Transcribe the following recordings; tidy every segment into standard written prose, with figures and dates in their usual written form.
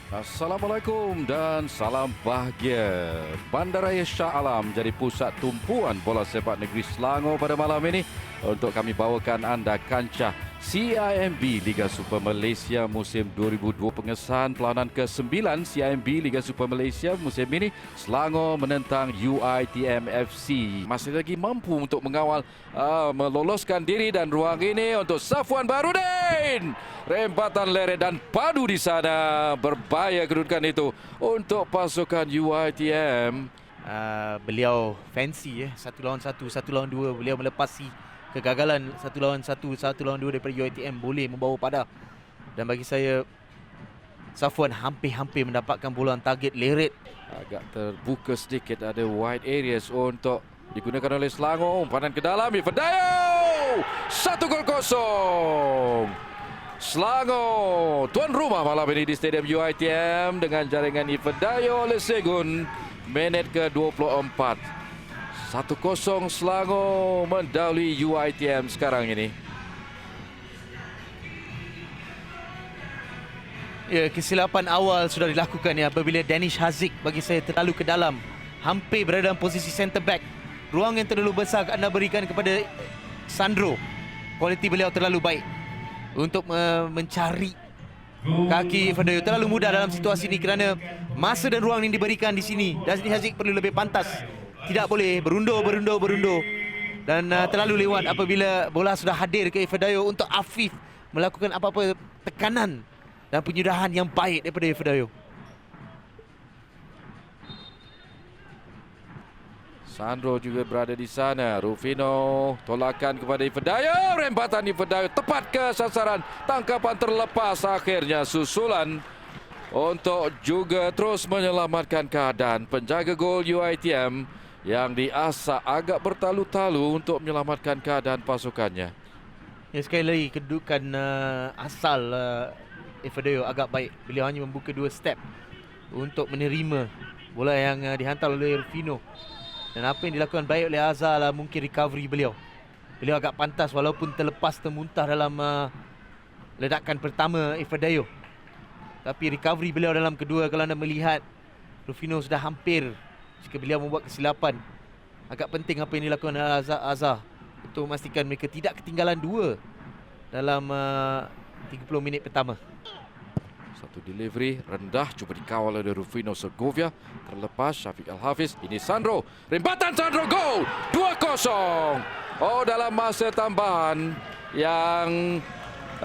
Assalamualaikum dan salam bahagia. Bandaraya Shah Alam jadi pusat tumpuan bola sepak negeri Selangor pada malam ini untuk kami bawakan anda kancah CIMB Liga Super Malaysia musim 2002. Pengesahan perlawanan ke-9 CIMB Liga Super Malaysia musim ini, Selangor menentang UiTM FC. Masih lagi mampu untuk mengawal meloloskan diri, dan ruang ini untuk Safwan Barudin. Rempatan leret dan padu di sana, berbahaya kedudukan itu untuk pasukan UiTM. Beliau fancy satu lawan dua. Beliau melepasi kegagalan satu lawan dua daripada UiTM, boleh membawa pada. Dan bagi saya, Safwan hampir mendapatkan bola target leret. Agak terbuka sedikit, ada wide areas untuk digunakan oleh Selangor. Umpanan ke dalam, Ifedayo! 1-0. Selangor tuan rumah malam ini di Stadium UiTM dengan jaringan Ifedayo oleh Segun. Minit ke-24. 1-0 Selangor mendahului UiTM sekarang ini. Ya, kesilapan awal sudah dilakukan apabila Danish Haziq bagi saya terlalu ke dalam. Hampir berada dalam posisi centre back. Ruang yang terlalu besar anda berikan kepada Sandro. Kualiti beliau terlalu baik untuk mencari kaki Ifedayo. Terlalu mudah dalam situasi ini kerana masa dan ruang yang diberikan di sini. Danish Haziq perlu lebih pantas. Tidak boleh berundur. Dan terlalu lewat apabila bola sudah hadir ke Ifedayo untuk Afif melakukan apa-apa tekanan dan penyudahan yang baik daripada Ifedayo. Sandro juga berada di sana. Rufino tolakan kepada Ifedayo. Rempatan Ifedayo tepat ke sasaran. Tangkapan terlepas, akhirnya susulan untuk juga terus menyelamatkan keadaan. Penjaga gol UiTM yang diasah agak bertalu-talu untuk menyelamatkan keadaan pasukannya. Ya, sekali lagi kedudukan asal Ifedayo agak baik. Beliau hanya membuka 2 step untuk menerima bola yang dihantar oleh Rufino. Dan apa yang dilakukan baik oleh Azhar lah mungkin recovery beliau. Beliau agak pantas walaupun termuntah dalam ledakan pertama Ifedayo. Tapi recovery beliau dalam kedua, kalau anda melihat Rufino sudah hampir, jika beliau membuat kesilapan. Agak penting apa yang dilakukan oleh Azhar untuk memastikan mereka tidak ketinggalan 2 dalam 30 minit pertama. Satu delivery rendah cuba dikawal oleh Rufino Segovia. Terlepas Syafiq Al-Hafiz. Ini Sandro. Rempatan Sandro, gol! 2-0. Oh, dalam masa tambahan yang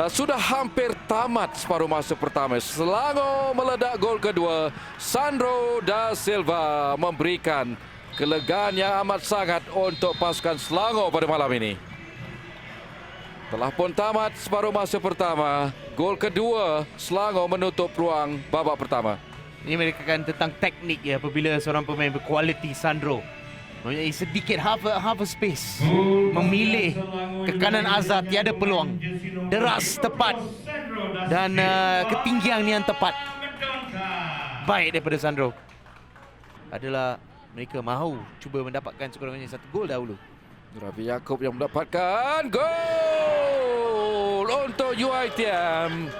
sudah hampir tamat separuh masa pertama, Selangor meledak gol kedua. Sandro da Silva memberikan kelegaan yang amat sangat untuk pasukan Selangor pada malam ini. Telah pun tamat separuh masa pertama. Gol kedua, Selangor menutup ruang babak pertama. Ini merekakan tentang teknik apabila seorang pemain berkualiti Sandro mempunyai sedikit half a space, memilih ke kanan Azhar, tiada peluang, deras tepat dan ketinggian yang tepat baik daripada Sandro. Adalah mereka mahu cuba mendapatkan sekurang-kurangnya 1 gol dahulu. Rafi Yaakob yang mendapatkan gol untuk UiTM.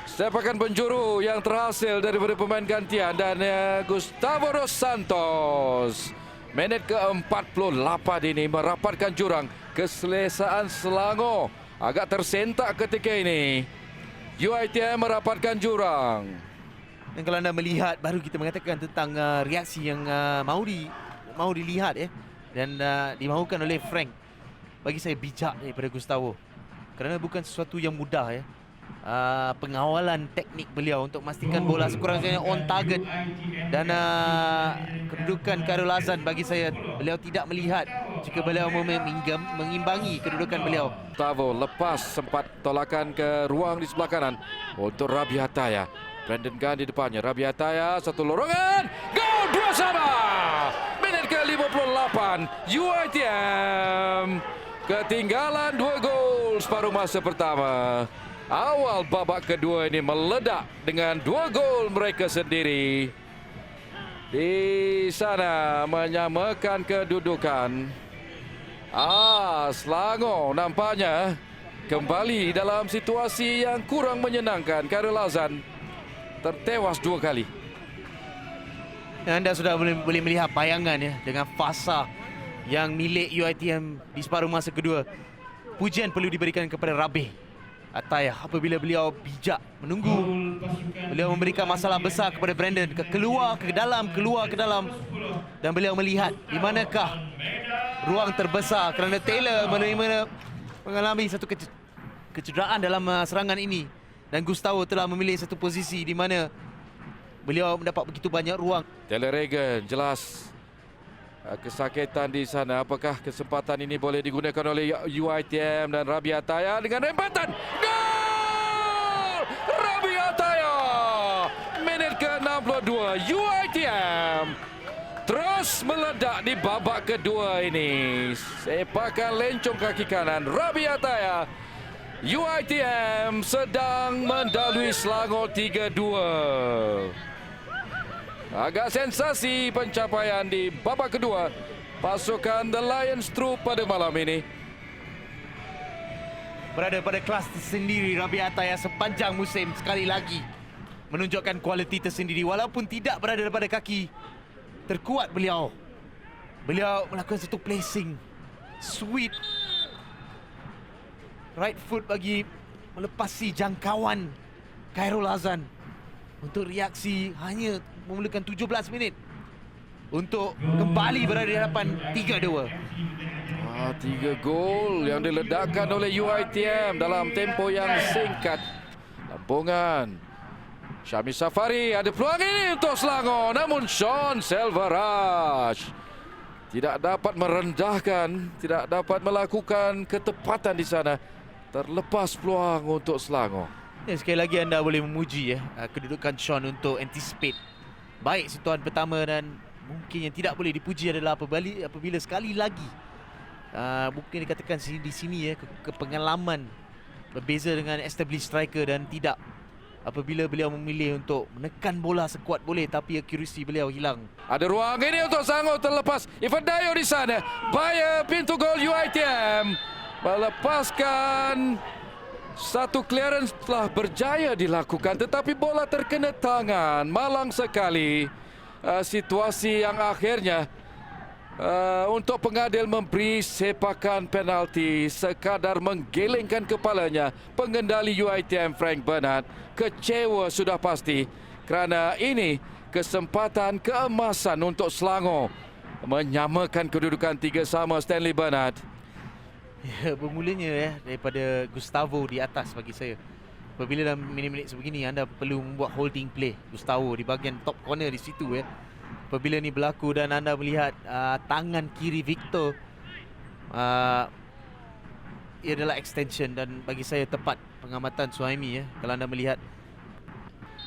Sepakan penjuru yang terhasil daripada pemain gantian dan Gustavo Dos Santos. Minit ke-48 ini merapatkan jurang. Keselesaan Selangor agak tersentak ketika ini. UiTM merapatkan jurang. Dan kalau anda melihat, baru kita mengatakan tentang reaksi yang mahu dilihat dan dimahukan oleh Frank. Bagi saya bijak daripada Gustavo, kerana bukan sesuatu yang mudah pengawalan teknik beliau untuk memastikan bola sekurang-kurangnya on target. Dan kedudukan Khairul Azan, bagi saya beliau tidak melihat jika beliau mengimbangi kedudukan beliau. Gustavo lepas, sempat tolakan ke ruang di sebelah kanan untuk Rabi Hataya. Brandon Gunn di depannya. Rabi Hataya, satu lorongan, gol 2-sama. Minit ke-58, UiTM ketinggalan 2 gol separuh masa pertama. Awal babak kedua ini meledak dengan 2 gol mereka sendiri. Di sana menyamakan kedudukan. Selangor nampaknya kembali dalam situasi yang kurang menyenangkan. Khairul Azan tertewas 2 kali. Anda sudah boleh melihat bayangan ya dengan fasa yang milik UiTM di separuh masa kedua. Pujian perlu diberikan kepada Rabih Ataya apabila beliau bijak menunggu. Beliau memberikan masalah besar kepada Brandon, keluar ke dalam, dan beliau melihat di manakah ruang terbesar kerana Taylor mengalami satu kecederaan dalam serangan ini, dan Gustavo telah memilih satu posisi di mana beliau mendapat begitu banyak ruang. Taylor Regan jelas kesakitan di sana. Apakah kesempatan ini boleh digunakan oleh UiTM dan Rabih Ataya dengan rempatan? Gol! Rabih Ataya! Minit ke-62, UiTM terus meledak di babak kedua ini. Sepakan lencong kaki kanan Rabih Ataya. UiTM sedang mendalui Selangor 3-2. Agak sensasi pencapaian di babak kedua pasukan The Lions Troop pada malam ini. Berada pada kelas tersendiri, Rabih Ataya sepanjang musim sekali lagi menunjukkan kualiti tersendiri walaupun tidak berada pada kaki terkuat beliau. Beliau melakukan satu placing sweet right foot bagi melepasi jangkauan Khairul Azan. Untuk reaksi hanya memerlukan 17 minit untuk kembali berada di hadapan 3-2. 3 gol yang diledakkan oleh UiTM dalam tempoh yang singkat. Lampungan Syami Safari, ada peluang ini untuk Selangor, namun Sean Selvaraj tidak dapat merendahkan, tidak dapat melakukan ketepatan di sana. Terlepas peluang untuk Selangor. Ya, sekali lagi anda boleh memuji kedudukan Sean untuk anticipate baik sentuhan pertama, dan mungkin yang tidak boleh dipuji adalah apabila sekali lagi mungkin dikatakan di sini kepengalaman berbeza dengan established striker, dan tidak apabila beliau memilih untuk menekan bola sekuat boleh tapi accuracy beliau hilang. Ada ruang ini untuk Selangor, terlepas Ivan Dayo di sana. Bahaya pintu gol UiTM melepaskan. Satu clearance telah berjaya dilakukan, tetapi bola terkena tangan. Malang sekali situasi yang akhirnya untuk pengadil memberi sepakan penalti sekadar menggelengkan kepalanya. Pengendali UiTM Frank Bernard kecewa sudah pasti kerana ini kesempatan keemasan untuk Selangor menyamakan kedudukan 3-3. Stanley Bernard. Ya, bermulanya daripada Gustavo di atas bagi saya. Apabila dalam minit-minit sebegini anda perlu membuat holding play. Gustavo di bahagian top corner di situ Apabila ni berlaku dan anda melihat tangan kiri Victor, ia adalah extension, dan bagi saya tepat pengamatan Suhaimi kalau anda melihat.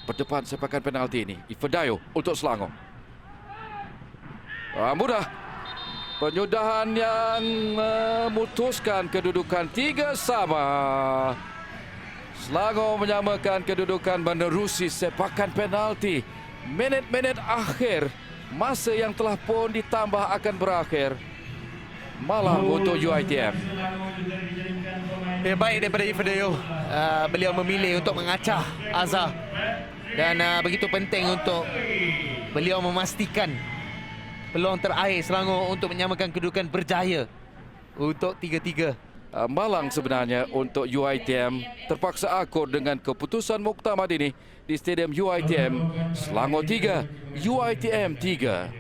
Berdepan sepakan penalti ini Ivan Dayo untuk Selangor. Mudah. Penyudahan yang memutuskan kedudukan 3-3. Selangor menyamakan kedudukan menerusi sepakan penalti. Minit-minit akhir, masa yang telah pun ditambah akan berakhir. Malam untuk UiTM. Baik daripada Ivan Dayo. Beliau memilih untuk mengacah Azhar, dan begitu penting untuk beliau memastikan peluang terakhir Selangor untuk menyamakan kedudukan berjaya untuk 3-3. Malang sebenarnya untuk UiTM terpaksa akur dengan keputusan muktamad ini di Stadium UiTM. Selangor 3, UiTM 3.